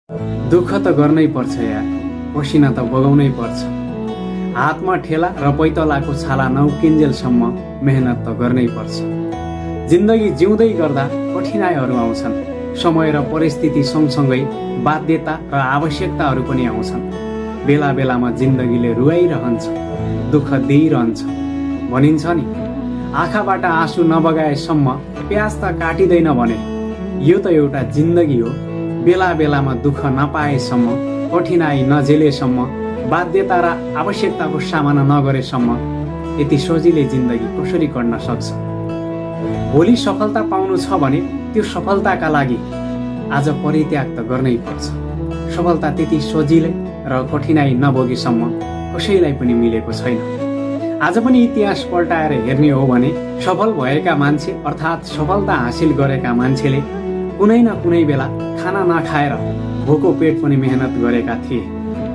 दुःख त गर्नै पर्छ यार, पसिना त बगाउनै पर्छ। हातमा ठेला र पैतलाको छाला नउकिन्जेलसम्म मेहनत त गर्नै पर्छ। जिन्दगी जिउँदै गर्दा कठिनाइहरू आउँछन्। समय र परिस्थिति सँगसँगै बाध्यता र आवश्यकताहरू पनि आउँछन्। बेला बेलामा जिन्दगीले रुवाइरहन्छ, दुःख दिइरहन्छ। भनिन्छ नि, आँखाबाट आँसु नबगाएसम्म प्याज त काटिँदैन भने। यो त एउटा जिन्दगी हो। बेला बेलामा दुःख नपाएसम्म, कठिनाइ नझेलेसम्म, बाध्यता र आवश्यकताको सामना नगरेसम्म यति सजिलै जिन्दगी कसरी कट्न सक्छ? भोलि सफलता पाउनु छ भने त्यो सफलताका लागि आज परित्याग त गर्नै पर्छ। सफलता त्यति सजिलै र कठिनाइ नभोगेसम्म कसैलाई पनि मिलेको छैन। आज पनि इतिहास पल्टाएर हेर्ने हो भने सफल भएका मान्छे अर्थात् सफलता हासिल गरेका मान्छेले कुनै न कुनै बेला खाना नखाएर भोको पेट पनि मेहनत गरेका थिए।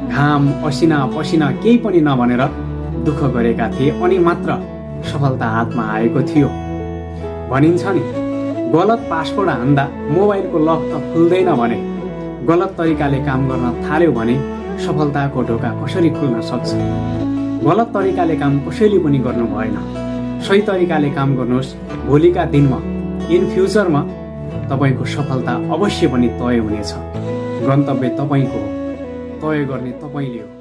घाम असिना पसिना केही पनि नभनेर दुःख गरेका थिए अनि मात्र सफलता हातमा आएको थियो। भनिन्छ नि, गलत पासवर्ड हान्दा मोबाइलको लक त खुल्दैन भने गलत तरिकाले काम गर्न थाल्यो भने सफलताको ढोका कसरी खुल्न सक्छ? गलत तरिकाले काम कसैले पनि गर्नु भएन। सही तरिकाले काम गर्नुहोस्। भोलिका दिनमा, इन फ्युचरमा तपाईको सफलता अवश्य पनि तय हुनेछ। गन्तव्य तपाईको हो, तय गर्ने तपाईले हो।